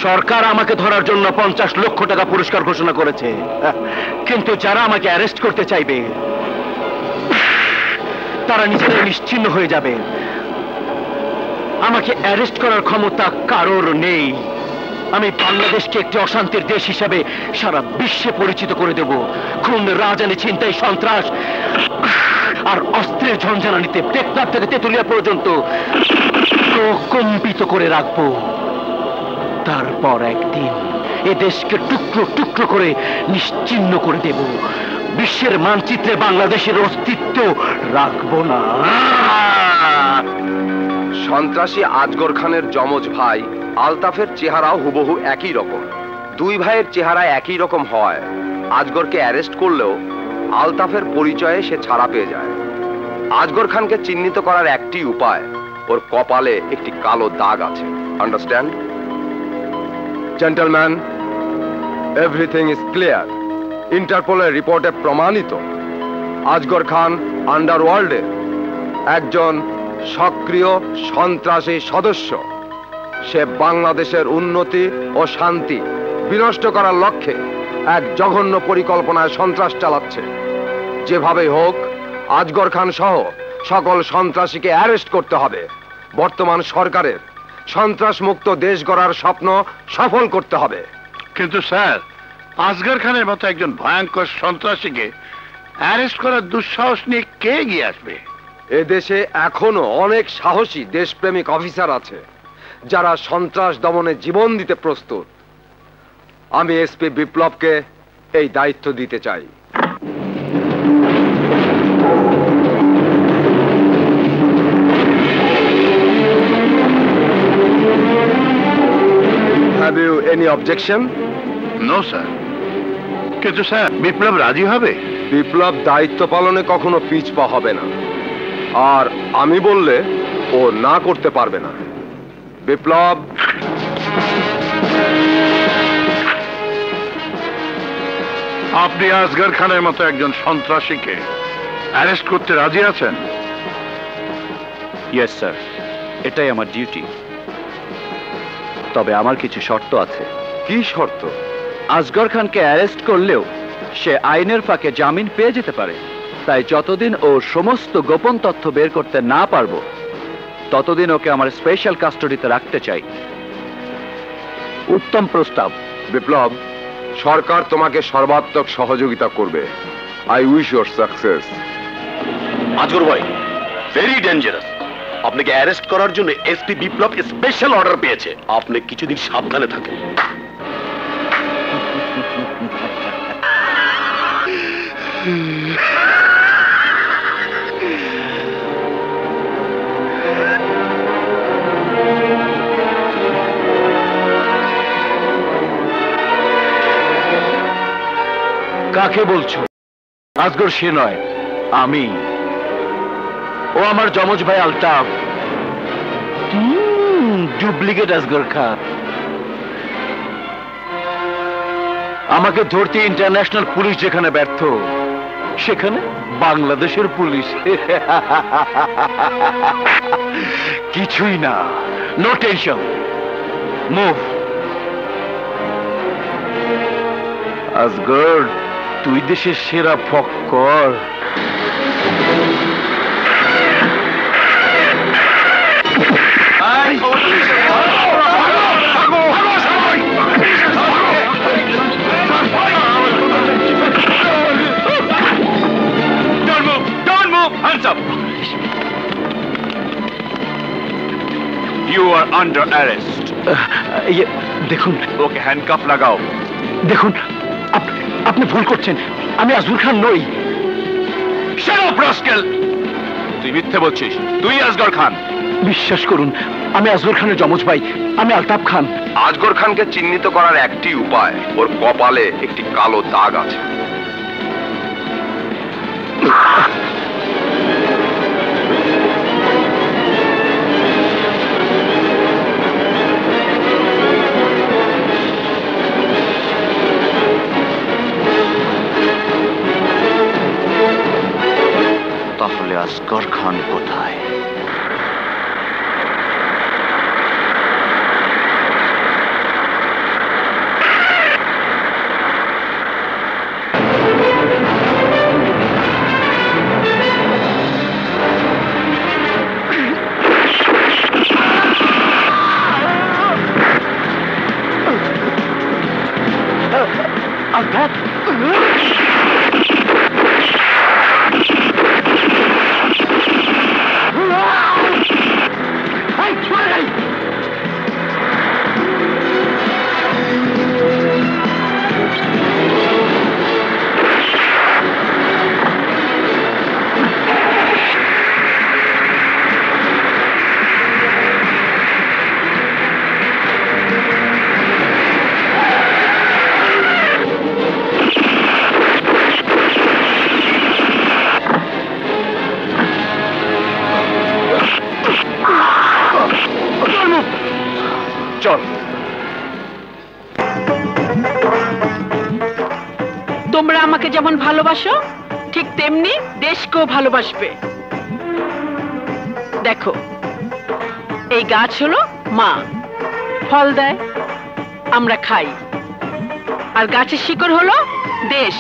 সরকার আমাকে ধরার জন্য 50 লক্ষ টাকা পুরস্কার ঘোষণা করেছে, কিন্তু যারা আমাকে অ্যারেস্ট করতে চাইবে তারা নিজেরাই নিশ্চিহ্ন হয়ে যাবে। আমাকে অ্যারেস্ট করার ক্ষমতা কারোর নেই। আমি বাংলাদেশকে একটি অশান্তির দেশ হিসাবে সারা বিশ্বে পরিচিত করে দেব। খুন, রাজধানী, ছিনতাই, সন্ত্রাস আর অস্ত্রের ঝঞ্ঝানিতে টেকনাফ থেকে তেতুলিয়া পর্যন্ত প্রকম্পিত করে রাখবো। তারপর একদিন এ দেশকে টুকরো টুকরো করে নিশ্চিহ্ন করে দেব। বিশ্বের মানচিত্রে বাংলাদেশের অস্তিত্ব রাখবো না। সন্ত্রাসী আজগর খানের যমজ ভাই আলতাফের চেহারাও হুবহু একই রকম। দুই ভাইয়ের চেহারা একই রকম হয়। আজগরকে অ্যারেস্ট করলেও আলতাফের পরিচয়ে সে ছাড়া পেয়ে যায়। আজগর খানকে চিহ্নিত করার একটি উপায়, ওর কপালে একটি কালো দাগ আছে। Understand? Gentleman, everything is clear. ইন্টারপোলের রিপোর্টে প্রমাণিত আজগর খান আন্ডারওয়ার্ল্ডের একজন সক্রিয় সন্ত্রাসী সদস্য। সে বাংলাদেশের উন্নতি ও শান্তি বিনষ্ট করার লক্ষ্যে এক জঘন্য পরিকল্পনায় সন্ত্রাস চালাচ্ছে। যেভাবেই হোক আজগর খান সহ সকল সন্ত্রাসীকে অ্যারেস্ট করতে হবে। বর্তমান সরকারের সন্ত্রাস মুক্ত দেশ গড়ার স্বপ্ন সফল করতে হবে। কিন্তু স্যার, আজগর খানের মতো একজন ভয়ঙ্কর সন্ত্রাসীকে অ্যারেস্ট করার দুঃসাহস নিয়ে কে এগিয়ে আসবে? এদেশে এখনো অনেক সাহসী দেশপ্রেমিক অফিসার আছে যারা সন্ত্রাস দমনে জীবন দিতে প্রস্তুত। আমি এসপি বিপ্লবকে এই দায়িত্ব দিতে চাই। Have you any objection? No sir. কিন্তু স্যার, বিপ্লব রাজি হবে? বিপ্লব দায়িত্ব পালনে কখনো পিছপা হবে না, আর আমি বললে ও না করতে পারবে না। বিপ্লব, আপনি আজগর খানের মতো একজন সন্ত্রাসীকে অ্যারেস্ট করতে রাজি আছেন? ইয়েস স্যার, এটাই আমার ডিউটি। তবে আমার কিছু শর্ত আছে। কি শর্ত? আজগর খানকে অ্যারেস্ট করলেও সে আইনের ফাঁকে জামিন পেয়ে যেতে পারে। তাই যতদিন ও সমস্ত গোপন তথ্য বের করতে না পারবো ততদিন ওকে আমার স্পেশাল কাস্টডিতে রাখতে চাই। উত্তম প্রস্তাব। বিপ্লব, সরকার তোমাকে সর্বাত্মক সহযোগিতা করবে। I wish your success. Asghar ভাই ভেরি ডেঞ্জারাস। আপনাকে অ্যারেস্ট করার জন্য এসপি বিপ্লব স্পেশাল অর্ডার পেয়েছে। আপনি কিছুদিন সাবধানে থাকেন। কাকে বলছো? আজগর সে নয়, আমি। ও আমার যমজ ভাই আলতাফ, ডুপ্লিকেট আজগর খান। আমাকে ধরতে ইন্টারন্যাশনাল পুলিশ যেখানে ব্যর্থ, সেখানে বাংলাদেশের পুলিশ কিছুই না। No tension, move. আজগর, তুই দেশের সেরা ফক্কর। You are under arrest. দেখুন, ওকে হ্যান্ডকাফ লাগাও। দেখুন, আপনি ভুল করছেন। আমি আজগর খান নই। Shut up, rascal! তুই মিথ্যে বলছিস। তুই আজগর খান। বিশ্বাস করুন, আমি আজগর খানের যমজ ভাই। আমি আলতাফ খান। আজগর খানকে চিহ্নিত করার একটি উপায়, ওর কপালে একটি কালো দাগ আছে। তাহলে আজগর খান কোথায়? চল। তোমরা আমাকে যেমন ভালোবাসো ঠিক তেমনি দেশকেও ভালোবাসবে। দেখো, এই গাছ হলো মা, ফল দেয়, আমরা খাই। আর গাছের শিকড় হলো দেশ,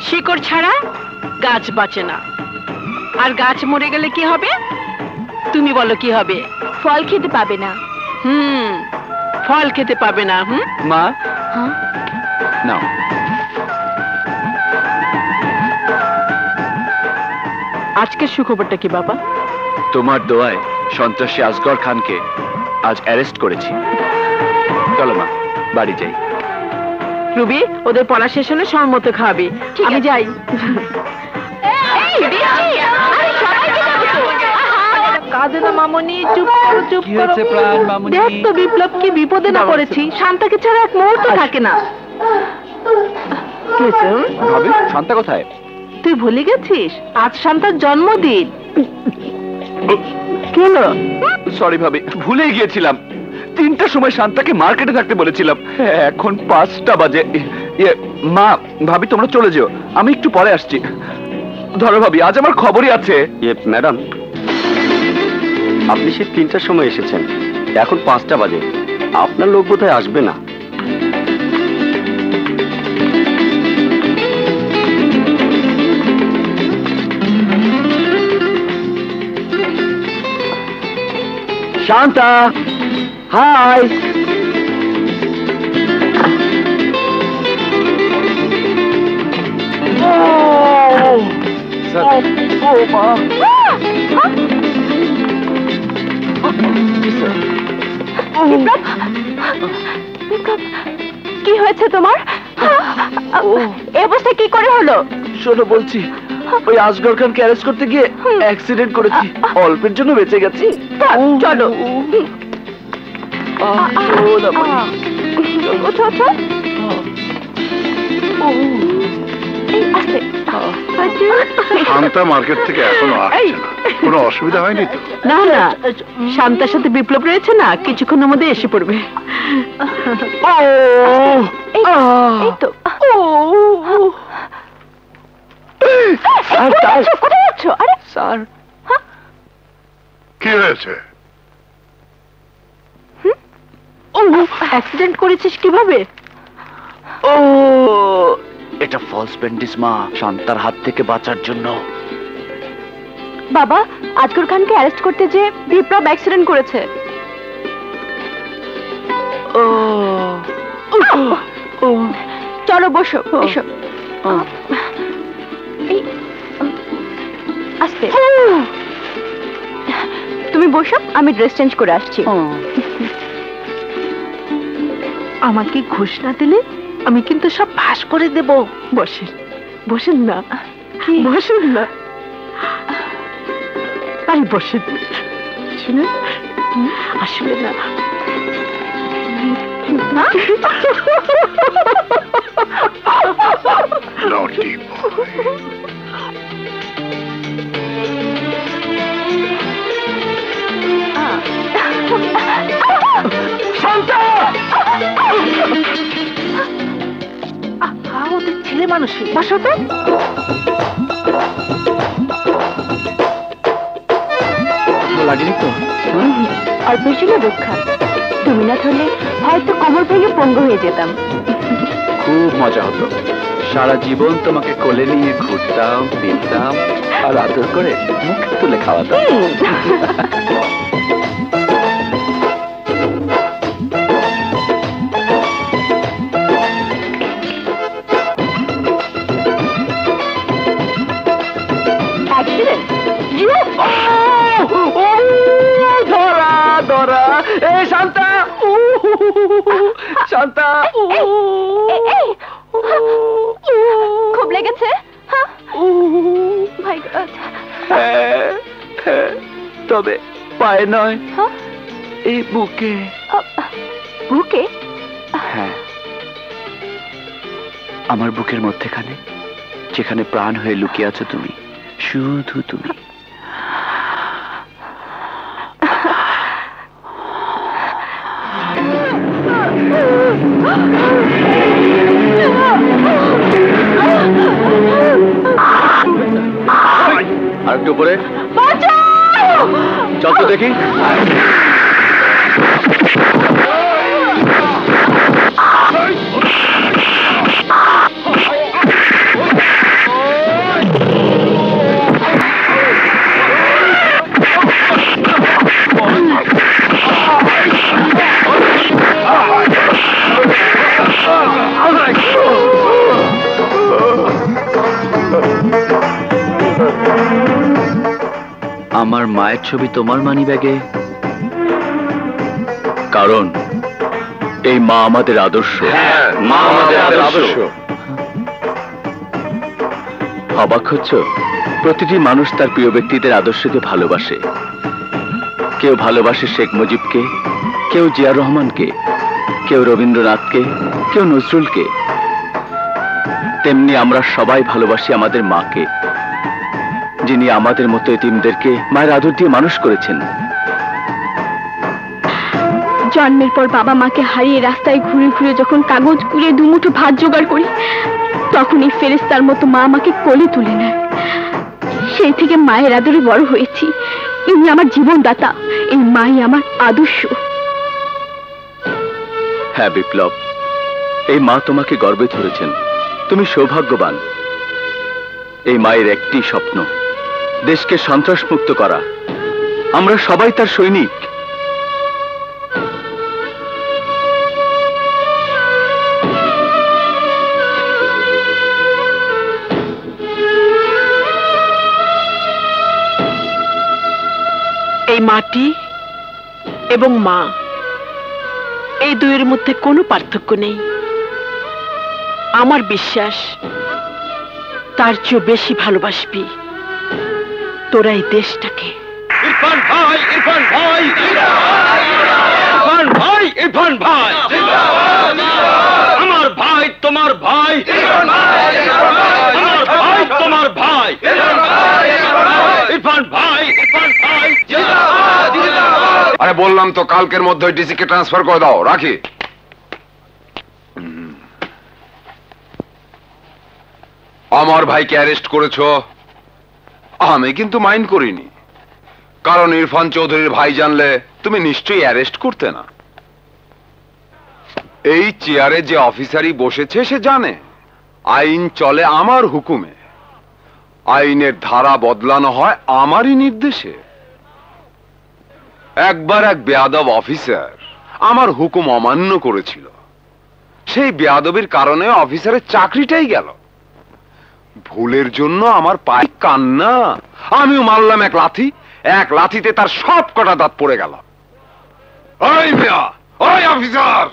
শিকড় ছাড়া গাছ বাঁচে না। আর গাছ মরে গেলে কি হবে? তুমি বলো কি হবে? ফল খেতে পাবে না। ফল খেতে পাবে না। মা হ্যাঁ, নাও। আজকের সুখবরটা কি বাবা? তোমার দোয়ায় সন্ত্রাসী আসগর খানকে আজ অ্যারেস্ট করেছি। চলো মা, বাড়ি যাই। রুবি, ওদের পড়া শেষ হলে সম্মত খাওয়াবি। আমি যাই। কাঁদে না মামনি, চুপ করো, চুপ করো। দেখ তো বিপ্লব কি বিপদে না পড়েছি। শান্তাকে ছাড়া এক মুহূর্ত থাকে না। ভাবি, শান্তা কোথায়? তুই ভুলে গেছিস আজ শান্তার জন্মদিন। কি হলো? সরি ভাবি, ভুলে গিয়েছিলাম। 3টার সময় শান্তাকে মার্কেটে থাকতে বলেছিলাম, এখন 5টা বাজে। মা, ভাবি তোমরা চলে যেও, আমি একটু পরে আসছি। ধরো ভাবি, আজ আমার খবরই আছে। ম্যাডাম, আপনি সেই 3টার সময় এসেছেন, এখন 5টা বাজে। আপনার লোক বোধহয় আসবে না। শান্তা, হাই। কি হয়েছে তোমার? এই অবস্থা কি করে হলো? শোনো বলছি, ওই আসগর খানকে অ্যারেস্ট করতে গিয়ে অ্যাক্সিডেন্ট করেছি, অল্পের জন্য বেঁচে গেছি। চলো। ওঠো, ওঠো। শান্তা মার্কেট থেকে এখনো আসছে না, কোনো অসুবিধা হয়নি তো? না না, শান্তার সাথে বিপ্লব রয়েছে না, কিছুক্ষণের মধ্যে এসে পড়বে। এই তো। কোথায় যাচ্ছ? আরে স্যার, কি হয়েছে? অ্যাক্সিডেন্ট করেছিস কিভাবে? এটা ফলস ব্যান্ডেজ মা, শান্তার হাত থেকে বাঁচার জন্য। বাবা, আজগর খানকে অ্যারেস্ট করতে যে বিপ্লব অ্যাক্সিডেন্ট করেছে। চলো বসো, এসো। আস্তে, তুমি বসো, আমি ড্রেস চেঞ্জ করে আসছি। আমাকে ঘুষ না দিলে আমি কিন্তু সব ফাঁস করে দেব। বসেন, বসেন না, বসেন না, তাই বসেন। শুনে আসলে না, Naughty boy. ওদের ছেলে মানুষই। বসো তো। লাগেনি তো? অল্পের জন্য রক্ষা। তুমি না ধরলে হয়তো কোমর ভেঙে পঙ্গু হয়ে যেতাম। খুব মজা হতো, সারা জীবন তোমাকে কোলে নিয়ে ঘুরতাম, ফিরতাম, আর আদর করে মুখে তুলে খাওয়াতাম। ধরা ধরা, এ শান্তা, শান্তা, খুব লেগেছে? তবে পায়ে নয়, এই বুকে। বুকে? হ্যাঁ, আমার বুকের মধ্যেখানে, যেখানে প্রাণ হয়ে লুকিয়ে আছো তুমি, শুধু তুমি। উপরে? চল তো দেখি। আমার মায়ের ছবি তোমার মানিব্যাগে? কারণ এই মা আমাদের আদর্শ। মা আমাদের আদর্শ। অবাক হচ্ছ? প্রতিটি মানুষ তার প্রিয় ব্যক্তিদের আদর্শকে ভালোবাসে। কেউ ভালোবাসে শেখ মুজিবকে, কেউ জিয়া রহমানকে, কেউ রবীন্দ্রনাথকে, কেউ নজরুলকে। তেমনি আমরা সবাই ভালোবাসি আমাদের মাকে, যিনি আমাদের মতো এতিমদেরকে মায়ের আদর দিয়ে মানুষ করেছেন। জন্মের পর বাবা মাকে হারিয়ে রাস্তায় ঘুরে ঘুরে যখন কাগজ কুড়িয়ে দুমুঠো ভাত জোগাড় করি, তখন এই ফেরেশতার মতো মা আমাকে কোলে তুলে নেয়। সেই থেকে মায়ের আদরে বড় হয়েছি। ইনি আমার জীবনদাতা, এই মাই আমার আদর্শ। হ্যাঁ বিপ্লব, এই মা তোমাকে গর্বে ধরেছেন। তুমি সৌভাগ্যবান। এই মায়ের একটি স্বপ্ন, দেশকে সন্ত্রাসমুক্ত করা। আমরা সবাই তার সৈনিক। এই মাটি এবং মা, এই দুইয়ের মধ্যে কোনো পার্থক্য নেই। আমার বিশ্বাস তার চেয়ে বেশি ভালোবাসবি তোরা এই দেশটাকে। ইরফান ভাই, ইরফান ভাই, ইরফান ভাই, ইরফান ভাই, আমার ভাই তোমার ভাই, আমার ভাই তোমার ভাই, ইরফান ভাই, ইরফান ভাই। আরে বললাম তো কালকের মধ্যে ডিসিকে ট্রান্সফার করে দাও। রাখি। আমার ভাইকে অ্যারেস্ট করেছো, আমি কিন্তু মাইন্ড করিনি। কারণ ইরফান চৌধুরীর ভাই জানলে তুমি নিশ্চয়ই অ্যারেস্ট করতে না। এই চেয়ারে যে অফিসারই বসেছে সে জানে আইন চলে আমার হুকুমে, আইনের ধারা বদলানো হয় আমারই নির্দেশে। একবার এক বেয়াদব অফিসার আমার হুকুম অমান্য করেছিল, সেই বেয়াদবির কারণে অফিসারের চাকরিটাই গেল। ভুলের জন্য আমার পায়ে কান্না, আমিও মারলাম এক লাথি, এক লাথিতে তার সব কটা দাঁত পড়ে গেল। ওই মিয়া, ওই অফিসার,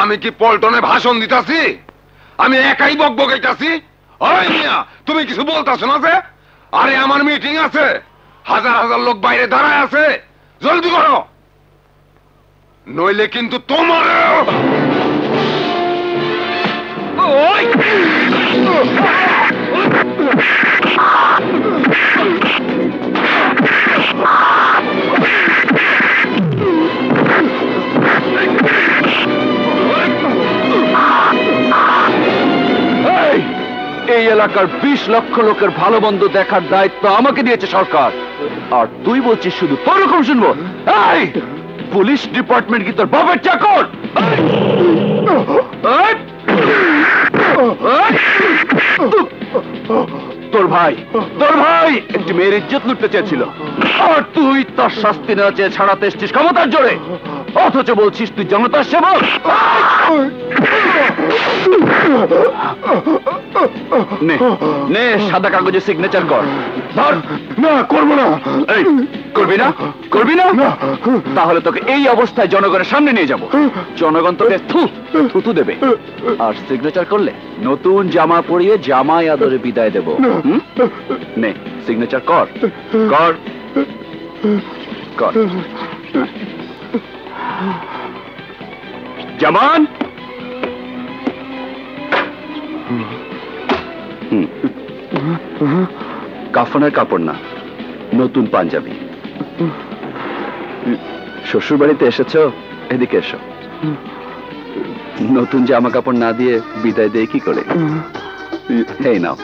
আমি কি পল্টনে ভাষণ দিতাছি? আমি একাই বকবকাইতাছি? ওই মিয়া, তুমি কিছু বলতাছো না যে? আরে আমার মিটিং আছে, হাজার হাজার লোক বাইরে দাঁড়ায় আছে, জলদি করো, নইলে কিন্তু তোমার। এই এলাকার 20 লক্ষ লোকের ভালো মন্দ দেখার দায়িত্ব আমাকে দিয়েছে সরকার, আর তুই বলছিস শুধু তোর রকম শুনবো? এই পুলিশ ডিপার্টমেন্ট কি তোর বাবার চাকর? তোর ভাই একটি মেয়ের ইজ্জত লুটতে চেয়েছিল, আর তুই তার শাস্তি নেওয়া চেয়ে ছাড়াতে এসছিস ক্ষমতার জোরে, অথচ বলছিস তুই জনতার সেবক। নে সাদা কাগজে সিগনেচার কর। না, করবো না। এই করবি না? তাহলে তোকে এই অবস্থায় জনগণের সামনে নিয়ে যাব, জনগণ তোকে থুতু দেবে, আর সিগনেচার করলে নতুন জামা পরিয়ে জামাই আদরে বিদায় দেব। নে সিগনেচার কর কর কর। জামান, কাফনের কাপড় না, নতুন পাঞ্জাবি। শ্বশুর বাড়িতে এসেছো, এদিকে এসো। নতুন জামা কাপড় না দিয়ে বিদায় দেয় কি করে? এই নাও।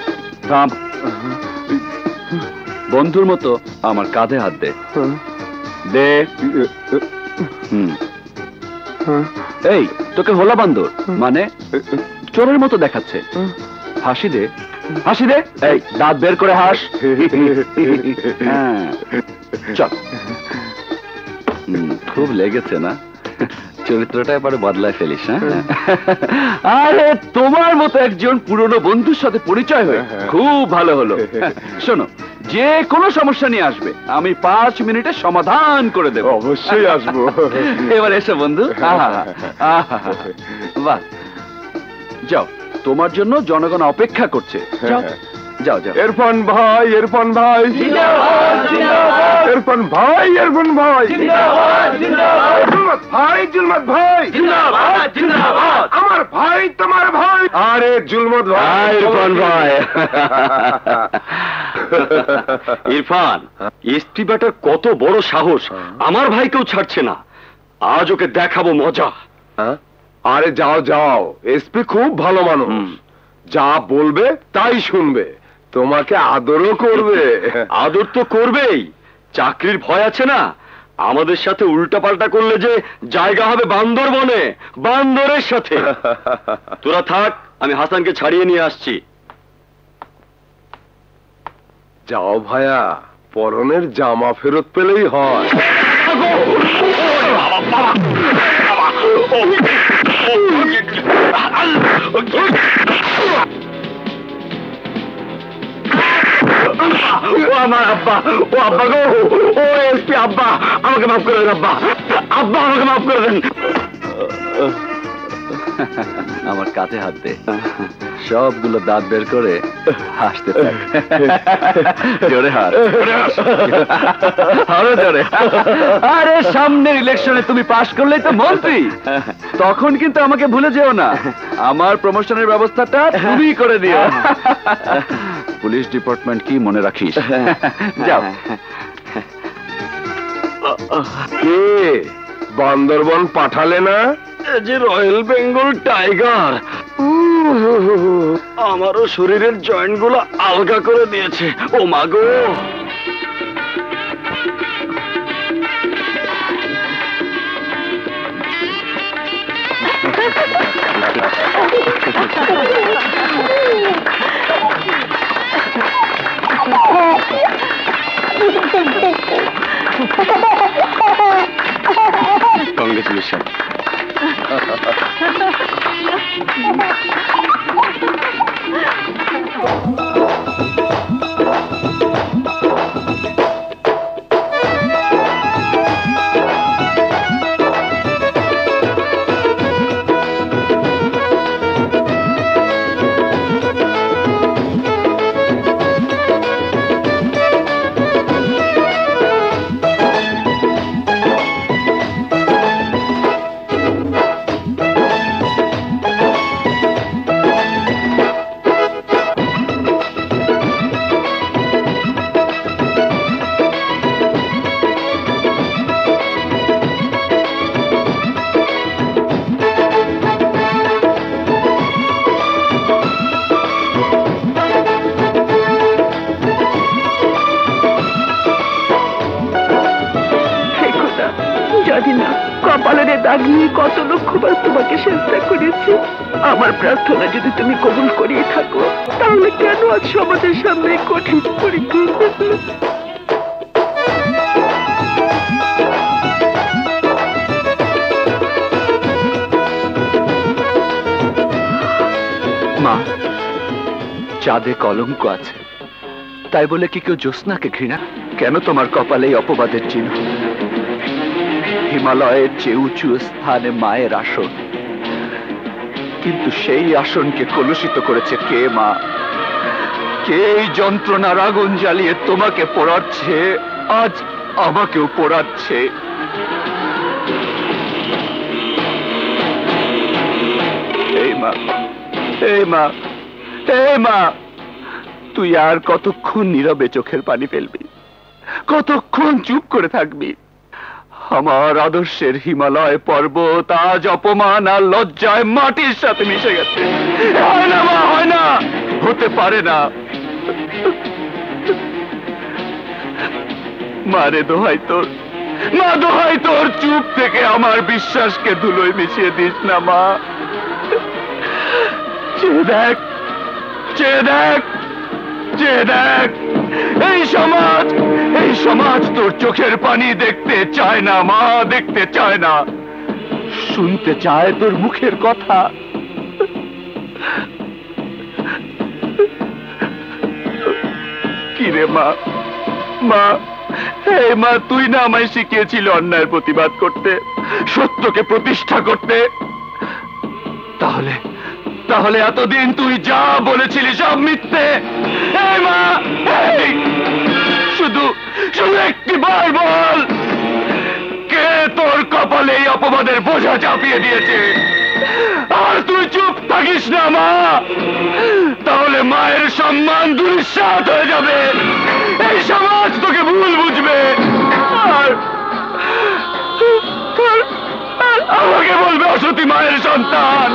থাম, বন্ধুর মতো আমার কাঁধে হাত দে। দে। এই তোকে হোলা বান্দর মানে চোরের মতো দেখাচ্ছে। হাসি দে, হাসি দে। এই দাঁত বের করে হাস। চল। খুব লেগেছে না? চরিত্রটা এবারে বদলায় ফেলিস। আরে তোমার মতো একজন পুরনো বন্ধুর সাথে পরিচয় হয়ে খুব ভালো হলো। শোনো, যে কোনো সমস্যা নিয়ে আসবে, আমি 5 মিনিটে সমাধান করে দেব। অবশ্যই আসবো। এবার এসো বন্ধু। বাহ, যাও, তোমার জন্য জনগণ অপেক্ষা করছে। যাও যাও যাও। ইরফান ভাই, ইরফান ভাই, ইরফান ভাই, ইরফান ভাই, জুলমত ভাই, জুলমত ভাই, আমার ভাই তোমার ভাই। আরে জুলমত ভাই, ইরফান ভাই। ইরফান, এসপি ব্যাটার কত বড় সাহস, আমার ভাইকেও ছাড়ছে না। আজ ওকে দেখাবো মজা। আরে যাও যাও, এসপি খুব ভালো মানুষ, যা বলবে তাই শুনবে, তোমাকে আদরও করবে। আদর তো করবেই, চাকরির ভয় আছে না? আমাদের সাথে উল্টাপাল্টা করলে যে জায়গা হবে বান্দরবনে, বান্দরের সাথে। তোরা থাক, আমি হাসানকে ছাড়িয়ে নিয়ে আসছি। যাও ভাইয়া, পরনের জামা ফেরত পেলেই হয়। ও আমার আব্বা, ও আব্বা গো, ও এসপি আব্বা, আমাকে মাফ করে দেন আব্বা, আব্বা আমাকে মাফ করে দেন। আমার কাঁধে হাত দে, সবগুলো দাঁত বের করে হাসতে থাক। জোরে হাস, আরো জোরে। আরে সামনের ইলেকশনে তুমি পাশ করলেই তো মন্ত্রী, তখন কিন্তু আমাকে ভুলে যেও না। আমার প্রমোশনের ব্যবস্থাটা তুমি করে দিও। পুলিশ ডিপার্টমেন্ট কি মনে রাখিস। যাও। কে বান্দরবন পাঠালে না? যে রয়্যাল বেঙ্গল টাইগার, আমারও শরীরের জয়েন্ট গুলো আলগা করে দিয়েছে। ও মা গো, কংগ্রেচুলেশন। কপালের দাগ নিয়ে কত লক্ষবার তোমাকে চেষ্টা করেছি। আমার প্রার্থনা যদি তুমি কবুল করিয়ে থাকো, তাহলে কেন আজ সমাজের সামনে কঠিন পরীক্ষা? মা, চাঁদে কলঙ্ক আছে, তাই বলে কি কেউ জ্যোৎস্নাকে ঘৃণা? কেন তোমার কপালে অপবাদের চিহ্ন? হিমালয়ের চেয়ে উঁচু স্থানে মায়ের আসন, কিন্তু সেই আসনকে কলুষিত করেছে কে মা? কে এই যন্ত্রণার আগুন জ্বালিয়ে তোমাকে পোড়াচ্ছে, আজ আমাকেও পোড়াচ্ছে। এই মা, এই মা, এই মা, তুই আর কতক্ষণ নীরবে চোখের পানি ফেলবি? কতক্ষণ চুপ করে থাকবি? আমার আদর্শের হিমালয় পর্বত আজ অপমান আর লজ্জায় মাটির সাথে মিশে গেছে। হয় না মা, হয় না, হতে পারে না। মারে দোহাই তোর, মা দোহাই তোর, চুপ থেকে আমার বিশ্বাসকে ধুলোয় মিশিয়ে দিস না মা। চেয়ে দেখ, চেয়ে দেখ, চেয়ে দেখ, এই সমাজ তোর চোখের পানি দেখতে চায় না মা, দেখতে চায় না, শুনতে চায় তোর মুখের কথা। কিরে মা, মা, এই মা, তুই না আমায় শিখিয়েছিল অন্যায়ের প্রতিবাদ করতে, সত্যকে প্রতিষ্ঠা করতে? তাহলে তাহলে এতদিন তুই যা বলেছিলি সব মিথ্যে। এই মা, এই শুধু শুধু একটিবার বল, কে তোর কপালে এই অপবাদের বোঝা চাপিয়ে দিয়েছে? আর তুই চুপ থাকিস না মা, তাহলে মায়ের সম্মান দুঃসাত হয়ে যাবে, এই সমাজ তোকে ভুল বুঝবে, আর আমাকে বলবে অসতী মায়ের সন্তান।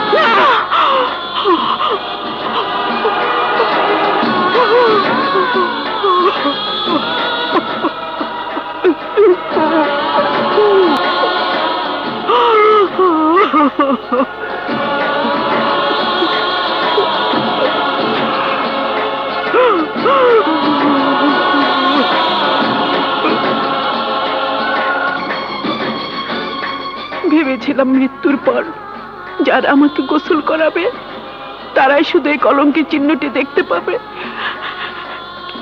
ভেবেছিলাম মৃত্যুর পর যারা আমাকে গোসল করাবে তারাই শুধু এই কলঙ্কের চিহ্নটি দেখতে পাবে,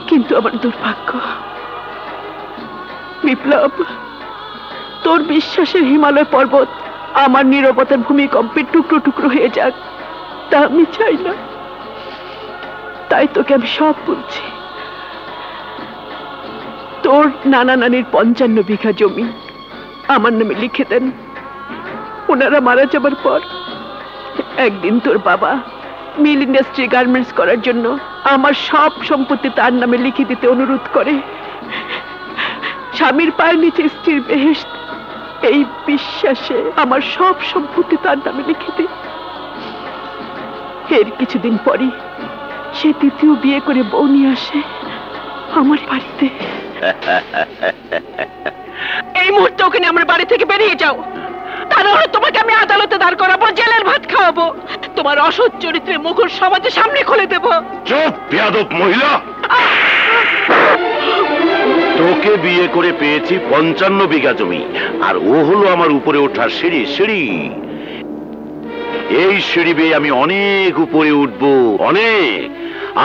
কিন্তু আমার দুর্ভাগ্য। বিপ্লব, তোর বিশ্বাসের হিমালয় পর্বত আমার নীরবতার ভূমিকম্পে টুকরো টুকরো হয়ে যাক, তা আমি চাই না। তাই তোকে আমি সব বলছি। তোর নানা নানির 55 বিঘা জমি আমার নামে লিখে দেন। ওনারা মারা যাবার পর একদিন তোর বাবা মিল ইন্ডাস্ট্রি গার্মেন্টস করার জন্য আমার সব সম্পত্তি তার নামে লিখে দিতে অনুরোধ করে। স্বামীর পায়ের নিচে স্ত্রীর বেহেশত, এই বিশ্বাসে আমার সব সম্পত্তি তার নামে লিখে দে। এর কিছুদিন পরই সে দ্বিতীয় বিয়ে করে বউ নিয়ে আসে আমার বাড়িতে। এই মুহূর্তে ওখানে আমার বাড়ি থেকে বেরিয়ে যাও, তা নাহলে তোমাকে আমি আদালতে দাঁড় করাবো, জেলের ভাত খাওয়াবো, তোমার অসৎ চরিত্রের মুখোশ সমাজের সামনে খুলে দেব। চুপ বেয়াদব মহিলা, তোকে বিয়ে করে পেয়েছি 55 বিঘা জমি, আর ও হলো আমার উপরে ওঠার সিঁড়ি। সিঁড়ি, এই সিঁড়ি বেয়ে আমি অনেক উপরে উঠবো, অনেক,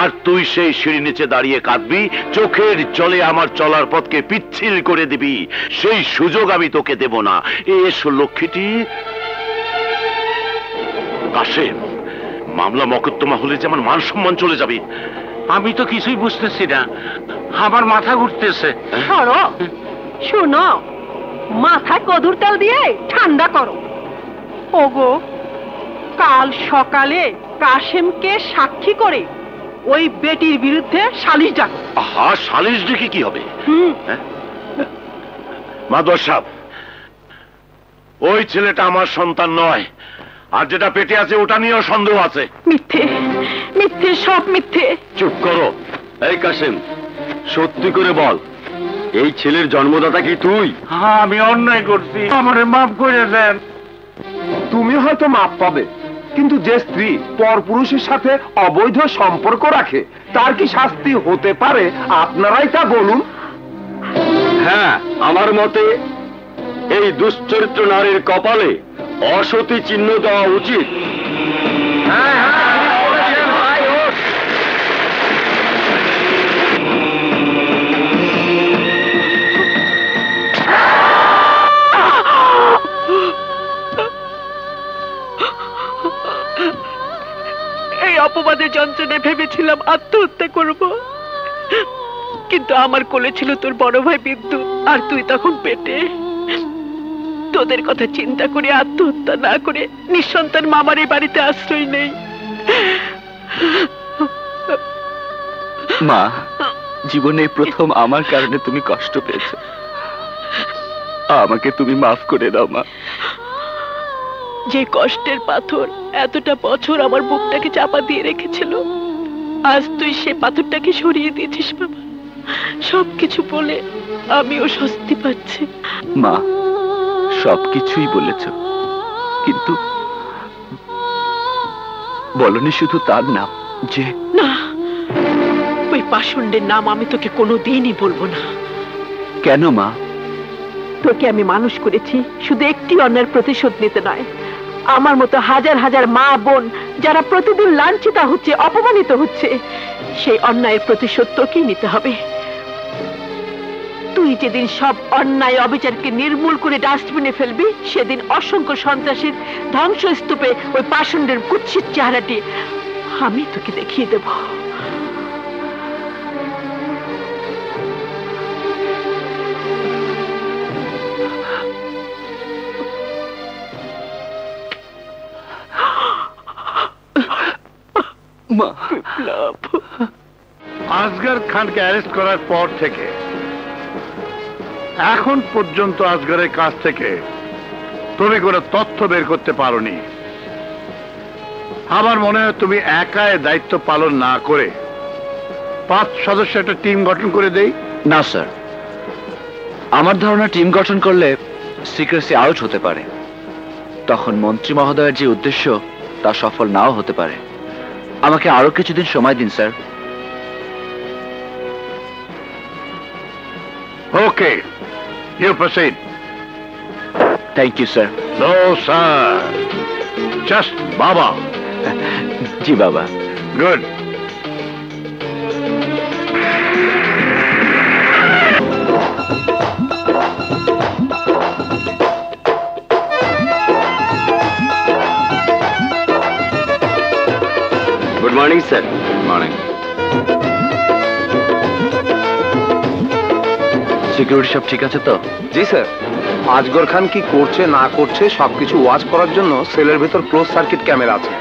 আর তুই সেই সিঁড়ি নিচে দাঁড়িয়ে কাঁদবি, চোখের জলে আমার চলার পথকে পিচ্ছিল করে দিবি। সেই সুযোগ আমি তোকে দেব না। এসো লক্ষ্মীটি। কাশেম, মামলা মকদ্দমা হলে যে আমার মান সম্মান চলে যাবে। আমি তো কিছুই বুঝতেছি না, আমার মাথা ঘুরতেছে। শোনো, মাথায় কদুর তেল দিয়ে ঠান্ডা করো। ওগো, কাল সকালে কাশেমকে সাক্ষী করে ওই বেটির বিরুদ্ধে সালিশ ডাক। আহা, সালিশ ডেকে কি হবে? মাদর সাহেব, ওই ছেলেটা আমার সন্তান নয়, আর যেটা পেটে আছে ওটা নিয়েও সন্দেহ আছে। মিথ্যে, মিথ্যে, সব মিথ্যে। চুপ করো। এই কাসেম, সত্যি করে বল, এই ছেলের জন্মদাতা কি তুই? হ্যাঁ, আমি অন্যায় করছি, আমারে মাফ করে দেন। তুমি হয়তো মাপ পাবে, কিন্তু যে স্ত্রী পরপুরুষের সাথে অবৈধ সম্পর্ক রাখে তার কি শাস্তি হতে পারে? আপনারাই তা বলুন। হ্যাঁ, আমার মতে এই দুশ্চরিত্র নারীর কপালে অসতী চিহ্ন দেওয়া উচিত। এই অপবাদের যন্ত্রণায় ভেবেছিলাম আত্মহত্যা করব, কিন্তু আমার কোলে ছিল তোর বড় ভাই বিদ্যুৎ, আর তুই তখন পেটে। তোদের কথা চিন্তা করে আত্মহত্যা না করে নিঃসন্তান মামার এই বাড়িতে আশ্রয় নেই। মা, জীবনে প্রথম আমার কারণে তুমি কষ্ট পেয়েছো, আমাকে তুমি মাফ করে দাও মা। যে কষ্টের পাথর এতটা বছর আমার বুকটাকে চাপা দিয়ে রেখেছিল, আজ তুই সে পাথরটাকে সরিয়ে দিয়েছিস বাবা। সবকিছু বলে আমিও স্বস্তি পাচ্ছি। মা, সবকিছুই বলেছ, কিন্তু বলনি শুধু তার নাম, যে না, ওই পাষণ্ডের নাম আমি তোকে কোনোদিনই বলবো না। কেন মা? তোকে আমি মানুষ করেছি শুধু একটি অন্যায়ের প্রতিশোধ নিতে নয়। আমার মতো হাজার হাজার মা বোন যারা প্রতিদিন লাঞ্ছিত হচ্ছে, অপমানিত হচ্ছে, সেই অন্যায়ের প্রতিশোধ তোকেই নিতে হবে। তুই যেদিন সব অন্যায় অবিচারকে নির্মূল করে ডাস্টবিনে ফেলবি, সেদিন অসংখ্য সন্ত্রাসীর ধ্বংসস্তূপে ওই পাষণ্ডের কুৎসিত চেহারাটি আমি তোকে দেখিয়ে দেব। আসগর খানকে অ্যারেস্ট করার পর থেকে এখন পর্যন্ত আসগরের কাছ থেকে তুমি কোনো তথ্য বের করতে পারোনি। আমার মনে হয় তুমি একা দায়িত্ব পালন না করে 5 সদস্য একটা টিম গঠন করে দেই। না স্যার, আমার ধারণা টিম গঠন করলে সিক্রেসি আউট হতে পারে, তখন মন্ত্রী মহোদয়ের যে উদ্দেশ্য তা সফল নাও হতে পারে। আমাকে আরো কিছুদিন সময় দিন sir. Okay, you proceed. Thank you sir. No sir, just বাবা। জি বাবা। Good. Good morning sir. Morning. Security সব ঠিক আছে তো? জি স্যার, আজগর খান কি করছে না করছে সবকিছু ওয়াচ করার জন্য সেলের ভেতর ক্লোজ সার্কিট ক্যামেরা আছে।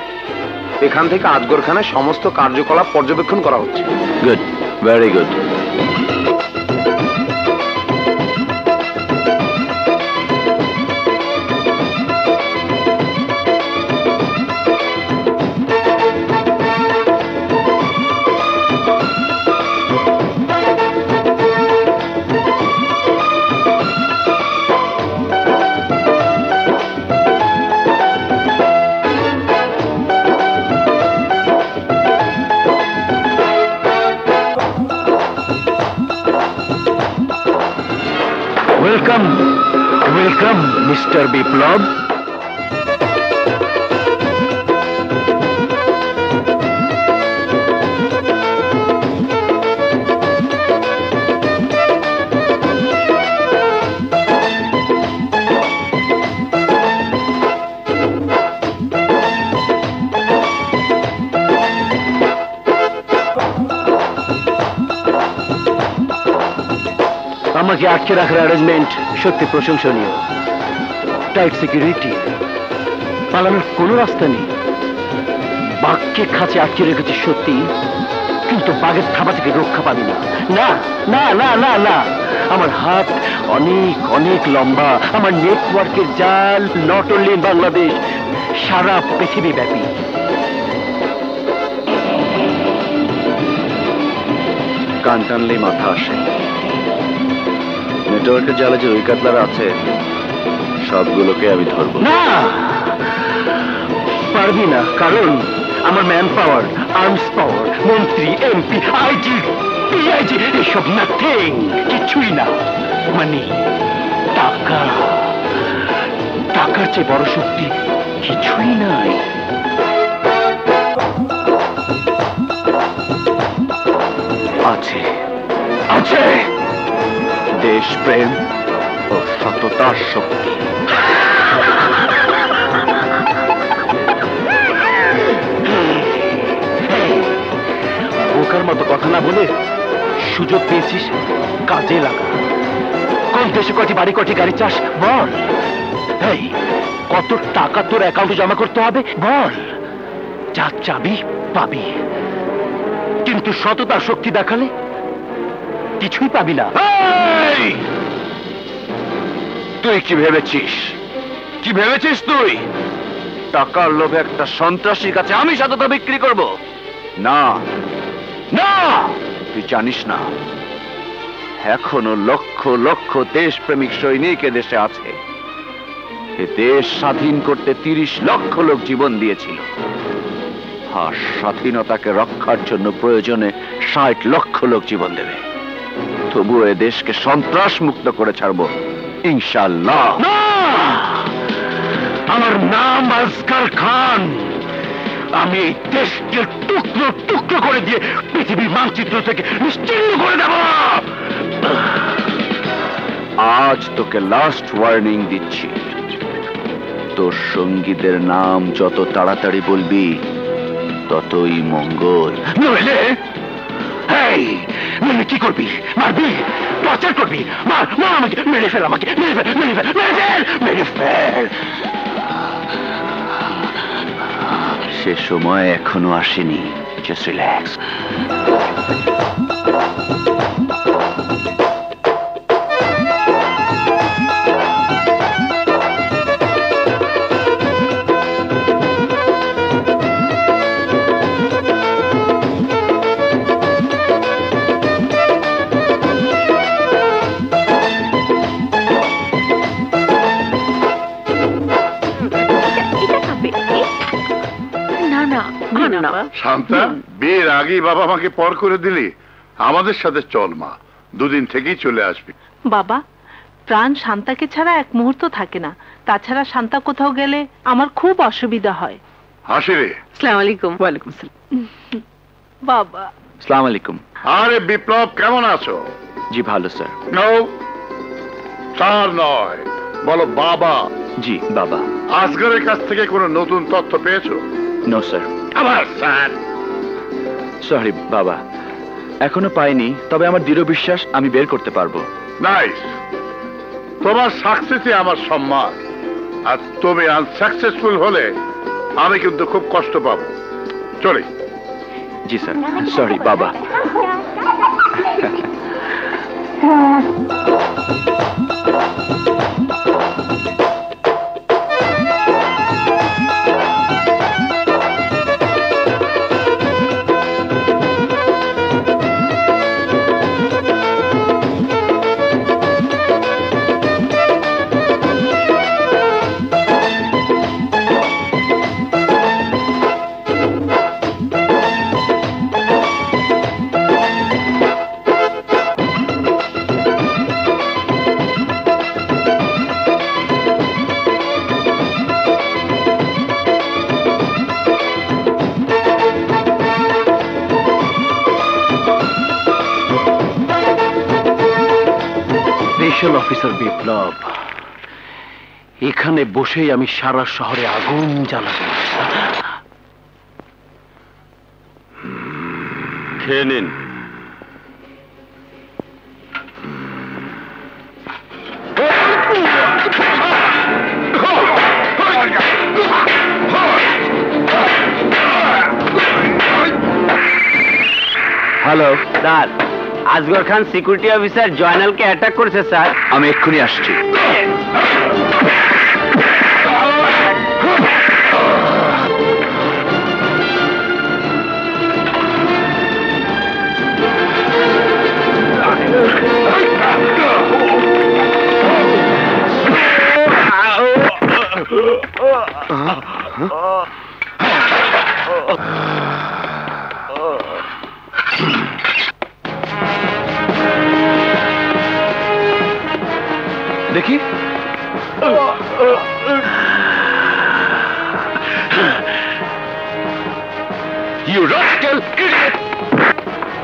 এখান থেকে আজগর খানের সমস্ত কার্যকলাপ পর্যবেক্ষণ করা হচ্ছে। Good, very good. Welcome, welcome mister Biplob. আমাকে আটকে রাখার অ্যারেঞ্জমেন্ট সত্যি প্রশংসনীয়। টাইট সিকিউরিটি, পালানোর কোনো রাস্তা নেই। বাঘকে খাঁচে আটকে রেখেছে সত্যি, কিন্তু বাঘের থাবা থেকে রক্ষা পাবি না। না না না না না, আমার হাত অনেক অনেক লম্বা। আমার নেটওয়ার্কের জাল নট অনলি ইন বাংলাদেশ, সারা পৃথিবী ব্যাপী। কান টানলেই মাথা আসে। নেটওয়ার্কের জালে যে ওই কাতলারা আছে সবগুলোকে আমি ধরবো। না, পারবি না, কারণ আমার ম্যান পাওয়ার, আর্মস পাওয়ার, মন্ত্রী, এমপি, আইজি, পিআইজি এসব নাথিং, কিছুই না। মানে টাকা, টাকার চেয়ে বড় শক্তি কিছুই নাই। আছে, আছে দেশপ্রেম ও সততার শক্তি। বোকার মতো কথা না বলে সুযোগ পেয়েছিস, কাজে লাগা। কোন দেশে কটি বাড়ি, কটি গাড়ি চাস বল। এই কত টাকা তোর অ্যাকাউন্টে জমা করতে হবে বল। যা চাবি পাবি, কিন্তু সততার শক্তি দেখালে কিছুই পাবি না। তুই কি ভেবেছিস, কি ভেবেছিস তুই টাকার লোভে একটা সন্ত্রাসীর কাছে আমি সততা বিক্রি করব? না না, তুই জানিস না এখনো লক্ষ লক্ষ দেশপ্রেমিক সৈনিক দেশে আছে। এ দেশ স্বাধীন করতে 30 লক্ষ লোক জীবন দিয়েছিল, আর স্বাধীনতাকে রক্ষার জন্য প্রয়োজনে 60 লক্ষ লোক জীবন দেবে। তবুও এ দেশকে সন্ত্রাস মুক্ত করে ছাড়বো ইনশাআল্লাহ। আমার নাম আসগর খান। আমি এই দেশকে টুকরো টুকরো করে দিয়ে পৃথিবীর মানচিত্র থেকে নিশ্চিহ্ন করে দেব। আজ তোকে লাস্ট ওয়ার্নিং দিচ্ছি, তোর সঙ্গীদের নাম যত তাড়াতাড়ি বলবি ততই মঙ্গল। নইলে নইলে কি করবি? মারবি? টর্চার করবি? মার মার আমাকে, মেরে ফেল আমাকে, মেরে ফেল, মেরে ফেল, মেরে ফেল, মেরে ফেল। সে সময় এখনো আসেনি, জাস্ট রিল্যাক্স। শান্তা, বিয়ের আগেই বাবা মাকে পর করে দিলি। আমাদের সাথে চল মা, দুদিন থেকেই চলে আসবি। বাবা, প্রাণ শান্তাকে ছাড়া এক মুহূর্ত থাকে না। তাছাড়া শান্তা কোথাও গেলে আমার খুব অসুবিধা হয়। হাসি রে। আসসালামু আলাইকুম। ওয়ালাইকুম আসসালাম। বাবা। আসসালামু আলাইকুম। আরে বিপ্লব, কেমন আছো? জি ভালো স্যার। নো স্যার নয়, বলো বাবা। জি বাবা। আসগরের কাছ থেকে কোনো নতুন তথ্য পেয়েছো? No sir. আবার স্যার? সরি বাবা, এখনো পাইনি, তবে আমার দৃঢ় বিশ্বাস আমি বের করতে পারবো। নাইস, তোমার সাকসেসই আমার সম্মান, আর তুমি আনসাকসেসফুল হলে আমি কিন্তু খুব কষ্ট পাবো। চলি। জি স্যার। সরি বাবা। স্পেশাল অফিসার বিপ্লব, এখানে বসেই আমি সারা শহরে আগুন জ্বালাবো। খেয়ে নিন। হ্যালো স্যার, আসগর খান সিকিউরিটি অফিসার জয়নালকে অ্যাটাক করেছে স্যার। আমি এক্ষুনি আসছি। দেখি। You rascal idiot!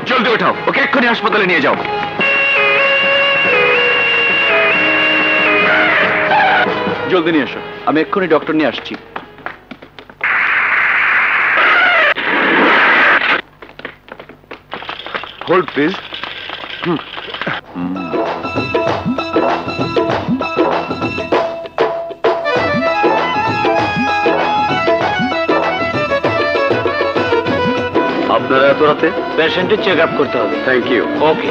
জলদি ওঠাও, ওকে এক্ষুনি হাসপাতালে নিয়ে যাও। জলদি নিয়ে এসো, আমি এক্ষুনি ডক্টর নিয়ে আসছি। Hold please. আপনারা এত রাতে? পেশেন্টের চেক আপ করতে হবে। Thank you. ওকে।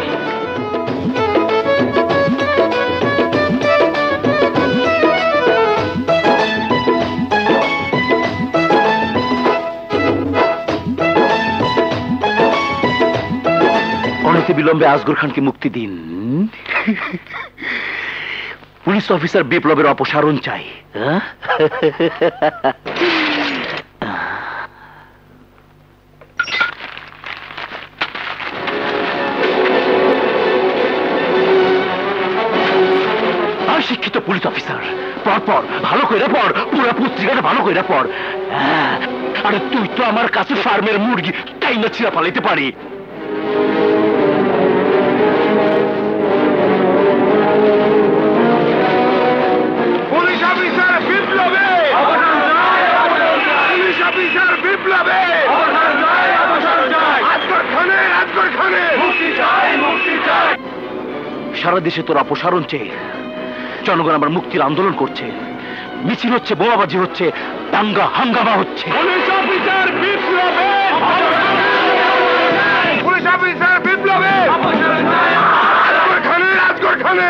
অনতিবিলম্বে অবিলম্বে আসগর খানকে মুক্তি দিন। পুলিশ অফিসার বিপ্লবের অপসারণ চাই। শিক্ষিত পুলিশ অফিসার, পর ভালো কইরা পড়, পুরা পত্রিকাটা ভালো কইরা পড়। আরে তুই তো আমার কাছে ফার্মের মুরগি, তাই না ছিঁড়া পালাইতে পারি। পুলিশ অফিসার বিপ্লবে, পুলিশ অফিসার বিপ্লবে, আসগর খানে মুক্তি চাই, মুক্তি চাই। সারা দেশে তোর অপসারণ চেয়ে জনগণ আমার মুক্তির আন্দোলন করছে, মিছিল হচ্ছে, বোমাবাজি হচ্ছে, দাঙ্গা হাঙ্গামা হচ্ছে। পুলিশ অফিসার বিপ্লবে, পুলিশ অফিসার বিপ্লবে, আসগর খানে।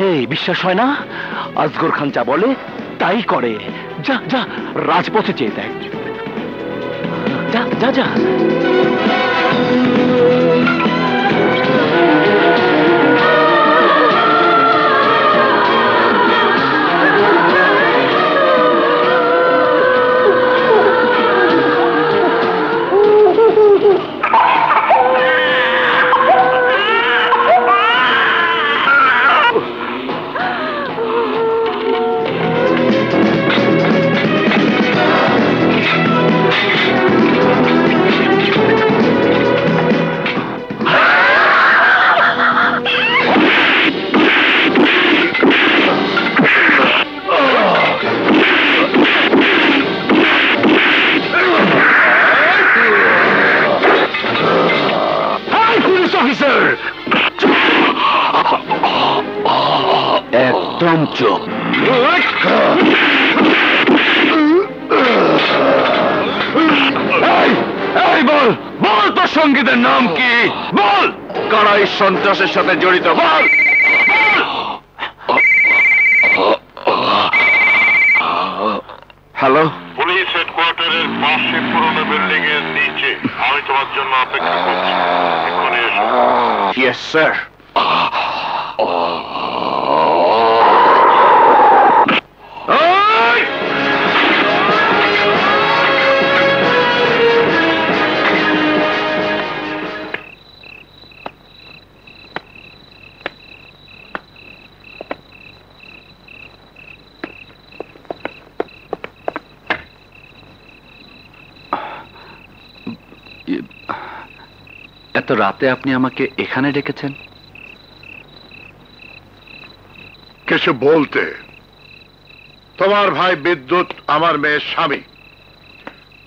এই বিশ্বাস হয় না? আসগর খান যা বলে তাই করে। যা যা রাজপথে চেয়ে দেখ, যা যা যা। একদম চুপ। বল বল, তোর সঙ্গীতের নাম কি? বল, কারা এই সন্ত্রাসের সাথে জড়িত? বল। হ্যালো, পুলিশ হেডকোয়ার্টারের পাশে পুরনো বিল্ডিং এর নিচে। আমি তোমার জন্য অপেক্ষা করছি, এক্ষুনি এসো। Yes sir. এত রাতে আপনি আমাকে এখানে ডেকেছেন? কিছু বলতে। তোমার ভাই বিদ্যুৎ আমার মেয়ের স্বামী,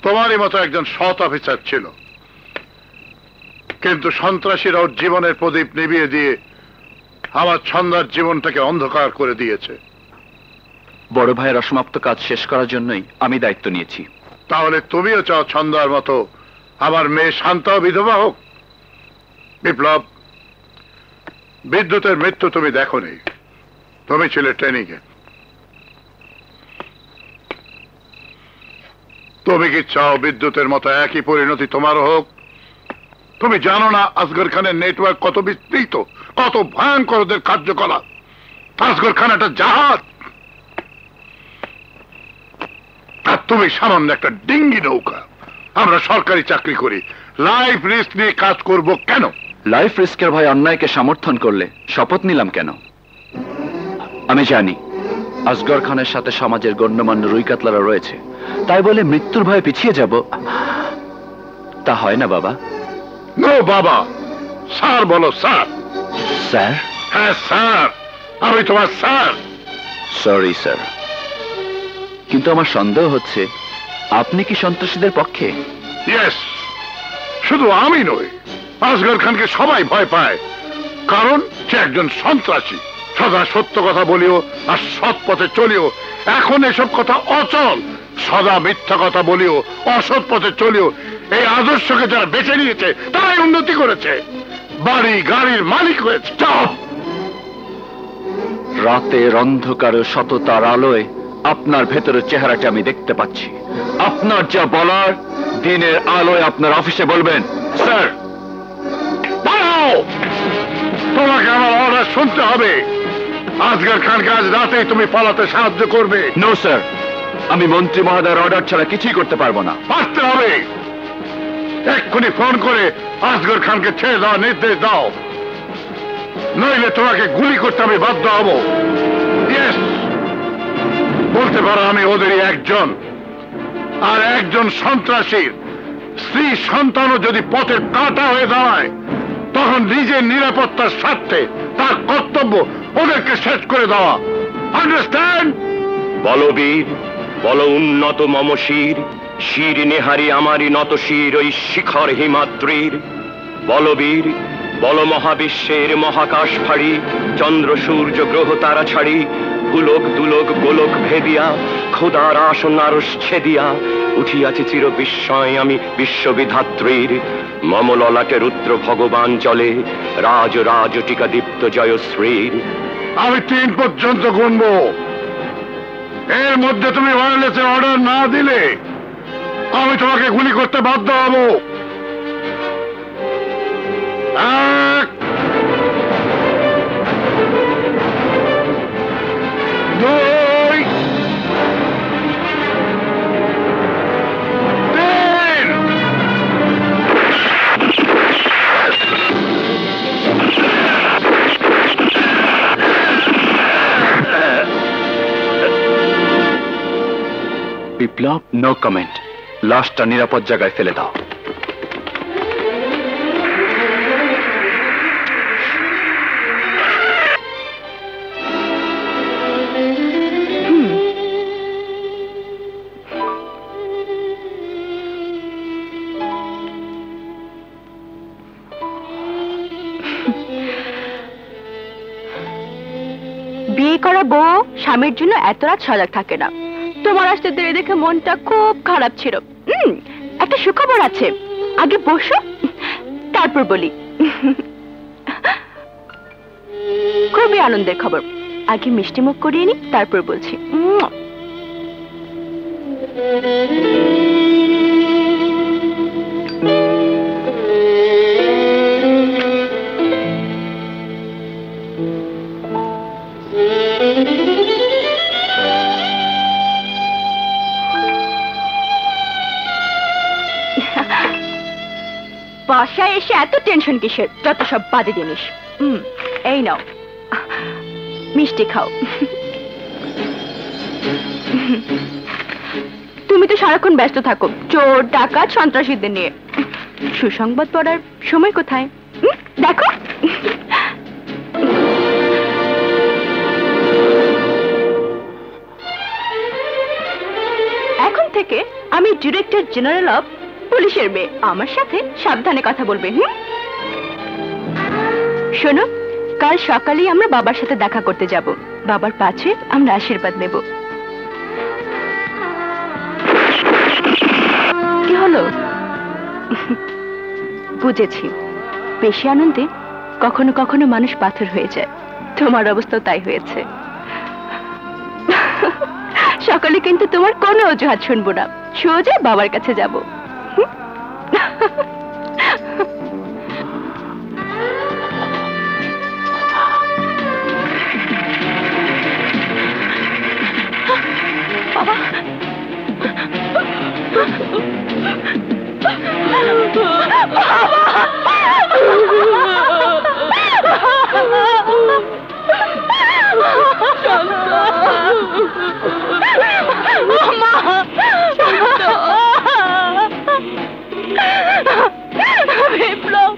তোমারই মতো একজন সৎ অফিসার ছিল, কিন্তু সন্ত্রাসীরা ওর জীবনের প্রদীপ নিভিয়ে দিয়ে আমার ছন্দার জীবনটাকে অন্ধকার করে দিয়েছে। বড় ভাইয়ের অসমাপ্ত কাজ শেষ করার জন্যই আমি দায়িত্ব নিয়েছি। তাহলে তুমিও চাও ছন্দার মতো আমার মেয়ে শান্তাও বিধবা হোক? বিপ্লব, বিদ্যুতের মৃত্যু তুমি দেখোনি, তুমি ছিলে ট্রেনিং এ। তুমি কি চাও বিদ্যুতের মতো একই পরিণতি তোমারও হোক? তুমি জানো না আসগর খানের নেটওয়ার্ক কত বিস্তৃত, কত ভয়ঙ্কর ওদের কার্যকলাপ। আসগর খান একটা জাহাজ, আর তুমি সামান্য একটা ডিঙ্গি নৌকা। আমরা সরকারি চাকরি করি, লাইফ রিস্ক নিয়ে কাজ করব কেন? লাইফ রিস্কের ভয় অন্যায়কে সমর্থন করলে শপথ নিলাম কেন? আমি জানি আসগর খানের সাথে সমাজের গণ্যমান্য রুই কাতলারা রয়েছে, তাই বলে মৃত্যুর ভয়ে পিছিয়ে যাব তা হয় না বাবা। নো বাবা, স্যার বলো। স্যার? স্যার? হ্যাঁ স্যার, আমি তোমার স্যার। সরি স্যার, কিন্তু আমার সন্দেহ হচ্ছে আপনি কি সন্ত্রাসীদের পক্ষে? ইয়েস, শুধু আমি নই, আসগর খানকে সবাই ভয় পায়, কারণ সে একজন সন্ত্রাসী। সদা সত্য কথা বলিও আর সৎ পথে চলিও, এখন এসব কথা অচল। সদা মিথ্যা কথা বলিও, অসৎ পথে চলিও, এই আদর্শকে যারা বেছে নিয়েছে তারাই উন্নতি করেছে, বাড়ি গাড়ির মালিক হয়েছে। চুপ! রাতের অন্ধকারে সততার আলোয় আপনার ভেতরের চেহারাটা আমি দেখতে পাচ্ছি। আপনার যা বলার দিনের আলোয় আপনার অফিসে বলবেন। স্যার, তোমাকে আমার অর্ডার শুনতে হবে। আসগর খানকে আজ রাতেই তুমি পালাতে সাহায্য করবে। নো স্যার, আমি মন্ত্রী মহোদয়ের অর্ডার ছাড়া কিছুই করতে পারবো না। পারতে হবে। এক্ষুনি ফোন করে আসগর খানকে ছেড়ে দেওয়ার নির্দেশ দাও, নইলে তোমাকে গুলি করতে আমি বাধ্য হব। ইয়েস, বলতে পারো আমি ওদেরই একজন। আর একজন সন্ত্রাসীর স্ত্রী সন্তানও যদি পথের কাঁটা হয়ে দাঁড়ায়, তখন নিজের নিরাপত্তার স্বার্থে তার কর্তব্য ওদেরকে শেষ করে দেওয়া। আন্ডারস্ট্যান্ড? বলবীর, বল উন্নত মমশির, শির নেহারি আমারই নত শির ওই শিখর হিমাদ্রির। বলবীর, বল মহাবিশ্বের মহাকাশ ফাড়ি, চন্দ্র সূর্য গ্রহ তারা ছাড়ি, পুলক দুলক গোলক ভেদিয়া, খোদার আসন আরশ ছেদিয়া, উঠিয়াছি চির বিস্ময় আমি বিশ্ববিধাত্রীর। মম ললাটে রুদ্র ভগবান চলে, রাজ রাজ টিকা দীপ্ত জয়শ্রীর। আমি 3 পর্যন্ত গুনবো। এর মধ্যে তুমি ওয়্যারলেসের অর্ডার না দিলে আমি তোমাকে গুলি করতে বাধ্য হব। 1, 2, 3। বিপ্লব, নো কমেন্ট। লাশটা নিরাপদ জায়গায় ফেলে দাও। বিয়ে করা বউ স্বামীর জন্য এত রাত সজাগ থাকে না। তোমার আসতে দেরি দেখে মনটা খুব খারাপ ছিল। একটা সুখবর আছে, আগে বসো তারপর বলি। খুবই আনন্দের খবর, আগে মিষ্টি মুখ করিয়ে নি তারপর বলছি। বাসায় এসে এত টেনশন কিসের? যত সব বাজে জিনিস। এই নাও মিষ্টি খাও। তুমি তো সারাক্ষণ ব্যস্ত থাকো চোর ডাকাত সন্ত্রাসীদের নিয়ে, সুসংবাদ পড়ার সময় কোথায়? দেখো এখন থেকে আমি ডিরেক্টর জেনারেল অফ পুলিশের মেয়ে, আমার সাথে সাবধানে কথা বলবে। শোনো, কাল সকালেই আমরা বাবার সাথে দেখা করতে যাব। বাবার পাশে আমরা আশীর্বাদ নেব। কি হলো? বুঝেছি, বেশি আনন্দে কখনো কখনো মানুষ পাথর হয়ে যায়। তোমার অবস্থাও তাই হয়েছে। সকালে কিন্তু তোমার কোনো অজুহাত শুনবো না, সোজা বাবার কাছে যাব। বাবা, Biplob,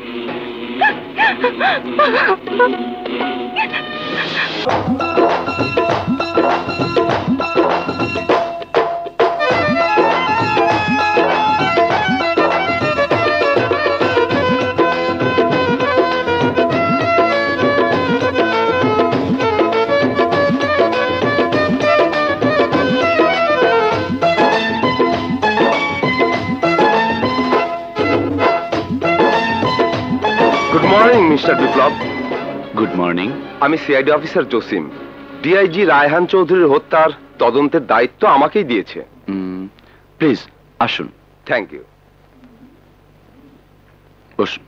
good morning mister Biplob. Good morning. আমি CID officer Jasim. DIG Raihan চৌধুরীর হত্যার তদন্তের দায়িত্ব আমাকেই দিয়েছে। প্লিজ আসুন। থ্যাংক ইউ। বসুন।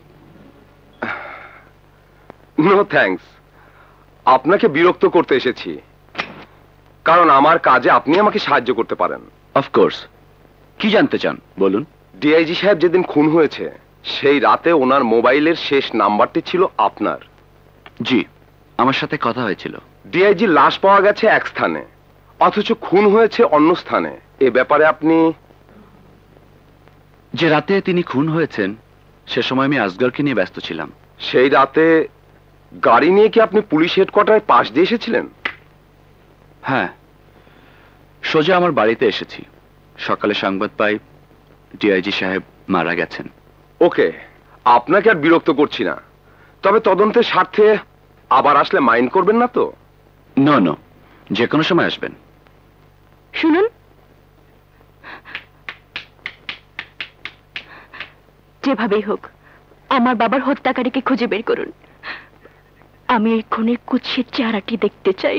নো থ্যাঙ্কস, আপনাকে বিরক্ত করতে এসেছি, কারণ আমার কাজে আপনি আমাকে সাহায্য করতে পারেন। অফকোর্স, কি জানতে চান বলুন। ডিআইজি সাহেব যেদিন খুন হয়েছে সেই রাতে ওনার মোবাইলের শেষ নাম্বারটি ছিল আপনার। জি, আমার সাথে কথা হয়েছিল। ডিআইজি লাশ পাওয়া গেছে এক স্থানে, অথচ খুন হয়েছে অন্য স্থানে। এ ব্যাপারে আপনি? যে রাতে তিনি খুন হয়েছেন সে সময় আমি আসগরকে নিয়ে ব্যস্ত ছিলাম। সেই রাতে গাড়ি নিয়ে কি আপনি পুলিশ হেডকোয়ার্টারের পাশ দিয়ে এসেছিলেন? হ্যাঁ, সোজা আমার বাড়িতে এসেছি। সকালে সংবাদ পাই ডিআইজি সাহেব মারা গেছেন। ওকে, আপনাকে আর বিরক্ত করছি না, তবে তদন্তের স্বার্থে আবার আসলে মাইন্ড করবেন না তো? নো নো, যে কোনো সময় আসবেন। শুনুন, যেভাবেই হোক আমার বাবার হত্যাকারীকে খুঁজে বের করুন। আমি এই খুনের কুৎসিত চেহারাটি দেখতে চাই।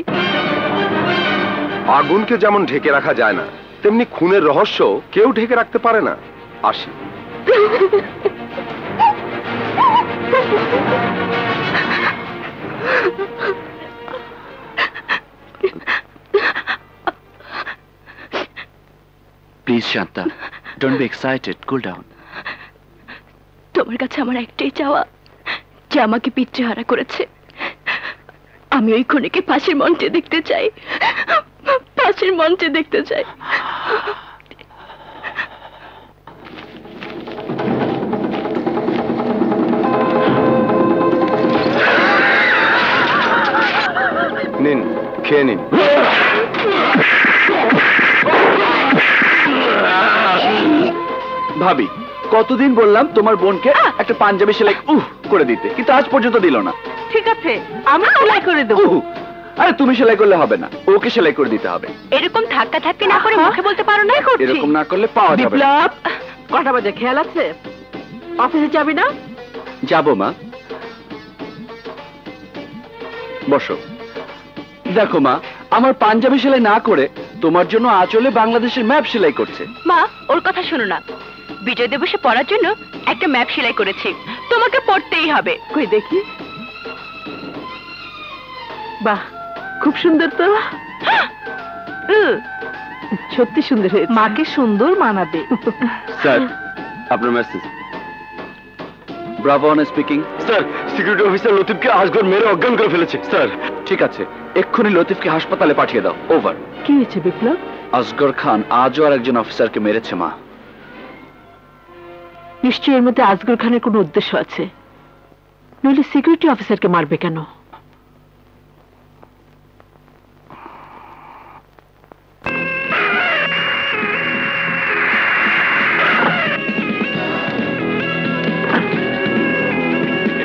আগুনকে যেমন ঢেকে রাখা যায় না, তেমনি খুনের রহস্য কেউ ঢেকে রাখতে পারে না। আসি। Please Shanta, don't be excited, cool down. তোমার কাছে আমার একটাই চাওয়া, যে আমাকে পিতৃহারা করেছে। আমি ওই খুনিকে ফাঁসির মঞ্চে দেখতে চাই, ফাঁসির মঞ্চে দেখতে চাই। নিন, খেয়ে নিন। ভাবি, কতদিন বললাম তোমার বোনকে একটা পাঞ্জাবি সেলাই করে দিতে, কিন্তু আজ পর্যন্ত দিল না। ঠিক আছে, আমি সেলাই করে দেবো। আরে তুমি সেলাই করলে হবে না, ওকে সেলাই করে দিতে হবে। এরকম ধাক্কা ধাক্কি না করে মুখে বলতে পারো না? এরকম না করলে পাওয়া যাবে না। বিপ্লব, কটা বাজে খেয়াল আছে? অফিসে যাবি না? যাবো মা। বসো। দেখো মা, আমার পাঞ্জাবি সেলাই না করে তোমার জন্য আঁচলে বাংলাদেশের ম্যাপ সেলাই করছে। মা, ওর কথা শোনো না। বিজয় দিবসে পড়ার জন্য একটা ম্যাপ সেলাই করেছি, তোমাকে পড়তেই হবে। কই দেখি। বাহ, খুব সুন্দর তো। সত্যি সুন্দর হয়েছে। মাকে সুন্দর মানাবে। স্যার, আপনার message. Bravo speaking. Sir, security officer লতিফকে আসগর মেরে অজ্ঞান করে ফেলেছে। স্যার, ঠিক আছে, এক্ষুনি লতিফকে হাসপাতালে পাঠিয়ে দাও। ওভার। কি হয়েছে বিপ্লব? আসগর খান আজও আর একজন অফিসারকে মেরেছে মা। নিশ্চয়ই এর মধ্যে আসগর খানের কোনো উদ্দেশ্য আছে, নইলে সিকিউরিটি অফিসারকে মারবে কেন?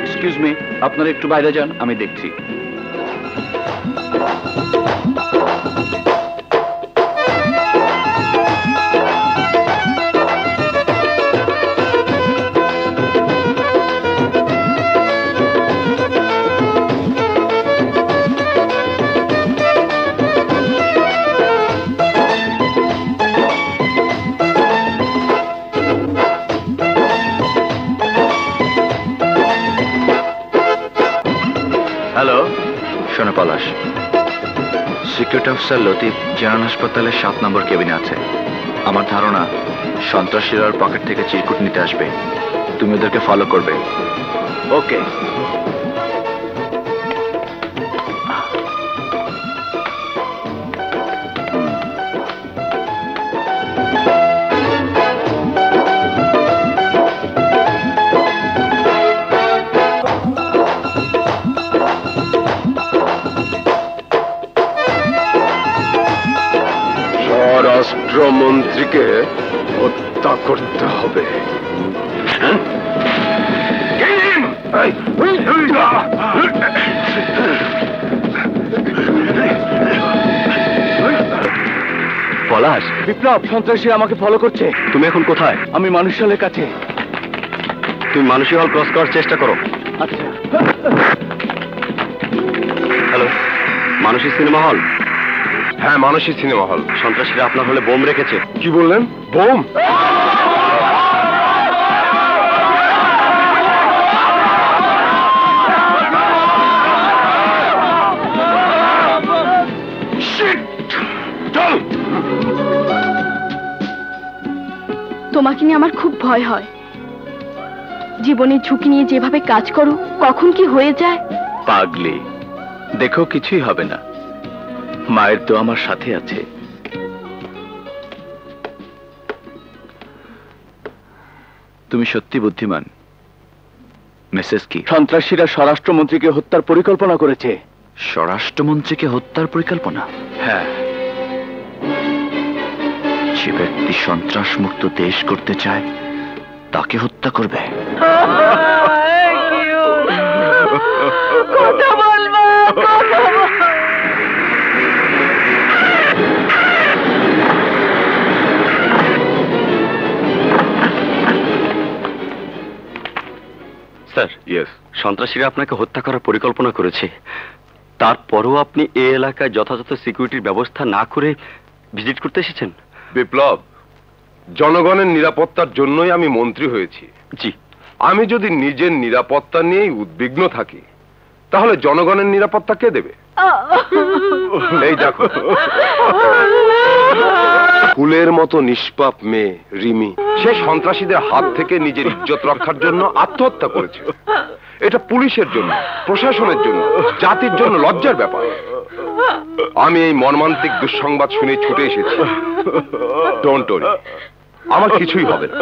এক্সকিউজ মি, আপনারা একটু বাইরে যান, আমি দেখছি। হ্যালো, শোনো পলাশ, সিকিউরিটি অফিসার লতিফ জেনারেল হাসপাতালের 7 নম্বর কেবিনে আছে। আমার ধারণা সন্ত্রাসীরা ওর পকেট থেকে চিরকুট নিতে আসবে। তুমি ওদেরকে ফলো করবে। ওকে। স্বরাষ্ট্রমন্ত্রীকে হত্যা করতে হবে। পলাশ, বিপ্লব, সন্ত্রাসী আমাকে ফলো করছে। তুমি এখন কোথায়? আমি মানুষ হলের কাছে। তুমি মানুষী হল ক্রস করার চেষ্টা করো। আচ্ছা। Hello, Manushi cinema hall. হ্যাঁ, মানসী সিনেমা হল। সন্ত্রাসীরা আপনার হলে বোম রেখেছে। কি বললেন? বোম? তোমাকে নিয়ে আমার খুব ভয় হয়। জীবনের ঝুঁকি নিয়ে যেভাবে কাজ করো, কখন কি হয়ে যায়। পাগলি, দেখো কিছুই হবে না, মায়ের তো আমার সাথে আছে। তুমি সত্যি বুদ্ধিমান। মেসেজ কি? সন্ত্রাসীরা স্বরাষ্ট্রমন্ত্রীকে হত্যার পরিকল্পনা করেছে। স্বরাষ্ট্রমন্ত্রীকে হত্যার পরিকল্পনা? হ্যাঁ। যে ব্যক্তি সন্ত্রাস মুক্ত দেশ করতে চায় তাকে হত্যা করবে। স্যার, ইয়েস, সন্ত্রাসীরা আপনাকে হত্যা করার পরিকল্পনা করেছে। তারপরও আপনি এই এলাকায় যথাযথ সিকিউরিটির ব্যবস্থা না করে ভিজিট করতে এসেছেন। বিপ্লব, জনগণের নিরাপত্তার জন্যই আমি মন্ত্রী হয়েছি। জি। আমি যদি নিজের নিরাপত্তা নিয়েই উদ্বিগ্ন থাকি, তাহলে জনগণের নিরাপত্তা কে দেবে? এই দেখো, ফুলের মতো নিষ্পাপ মেয়ে রিমি, সে সন্ত্রাসীদের হাত থেকে নিজের ইজ্জত রক্ষার জন্য আত্মহত্যা করেছে। এটা পুলিশের জন্য, প্রশাসনের জন্য, জাতির জন্য লজ্জার ব্যাপার। আমি এই মর্মান্তিক দুঃসংবাদ শুনে ছুটে এসেছি। ডোন্ট ওয়ারি, আমার কিছুই হবে না।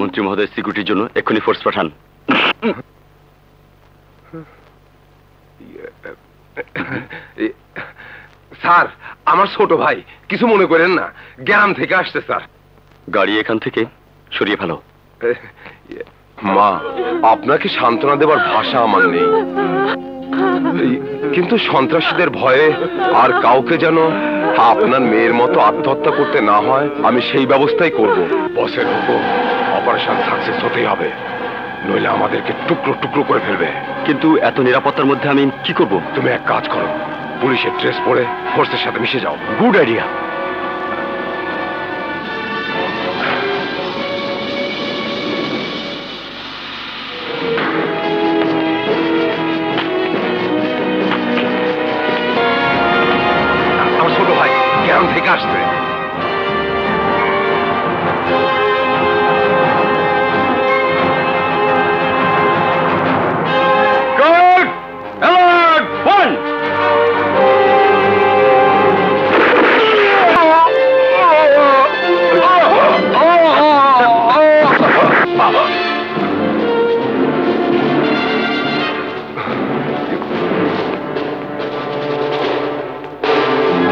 মন্ত্রী মহোদয়, সিকিউরিটির জন্য এক্ষুনি ফোর্স পাঠান। স্যার, আমার ছোট ভাই, কিছু মনে করেন না, গ্রাম থেকে আসছে স্যার। গাড়ি এখান থেকে সরিয়ে ফেলো। মা, আপনাকে সান্ত্বনা দেবার ভাষা আমার নেই, কিন্তু সন্ত্রাসীদের ভয়ে আর কাউকে যেন আপনার মেয়ের মতো আত্মহত্যা করতে না হয়, আমি সেই ব্যবস্থাই করব। বসের হুকুম, অপারেশন সাকসেস হতেই হবে, নইলে আমাদেরকে টুকরো টুকরো করে ফেলবে। কিন্তু এত নিরাপত্তার মধ্যে আমি কি করব? তুমি এক কাজ করো, পুলিশের ড্রেস পরে ফোর্সের সাথে মিশে যাও। Good idea. আমার ছোট ভাই গ্রাম থেকে আসছে।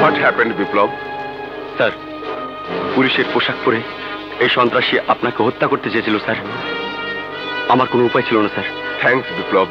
What happened, Biplab? স্যার, পুলিশের পোশাক পরে এই সন্ত্রাসী আপনাকে হত্যা করতে চেয়েছিল স্যার। আমার কোনো উপায় ছিল না স্যার। থ্যাঙ্কস বিপ্লব।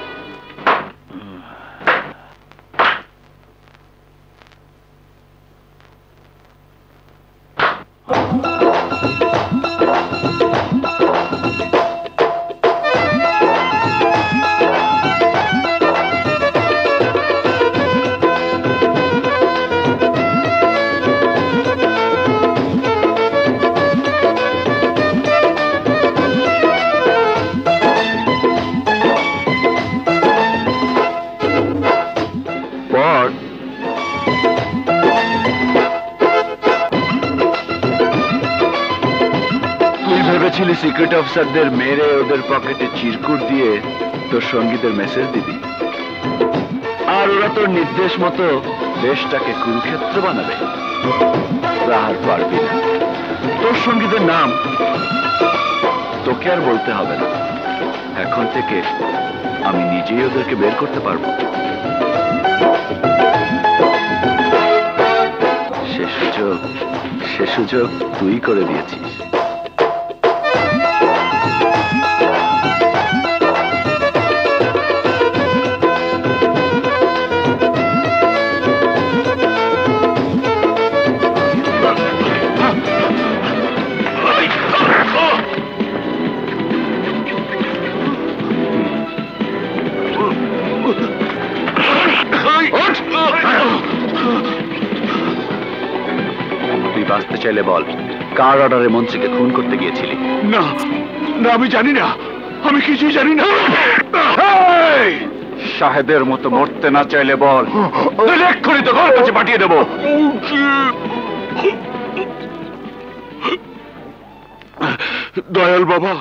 সিক্রেট অফিসারদের মেরে ওদের পকেটে চিরকুট দিয়ে তোর সঙ্গীদের মেসেজ দিবি, আর ওরা তোর নির্দেশ মতো দেশটাকে কুরুক্ষেত্র বানাবে। আর পারবি না। তোর সঙ্গীদের নাম তোকে আর বলতে হবে না, এখন থেকে আমি নিজেই ওদেরকে বের করতে পারবো। সে সুযোগ তুই করে দিয়েছিস। বাঁচতে চাইলে বল, কার অর্ডারে মন্ত্রীকে খুন করতে গিয়েছিলি? না না, আমি জানি না, আমি কিছুই জানি না। শাহেদের মতো মরতে না চাইলে বল, এক্ষুনি তো ঘর কাছে পাঠিয়ে দেবো। দয়াল বাবা,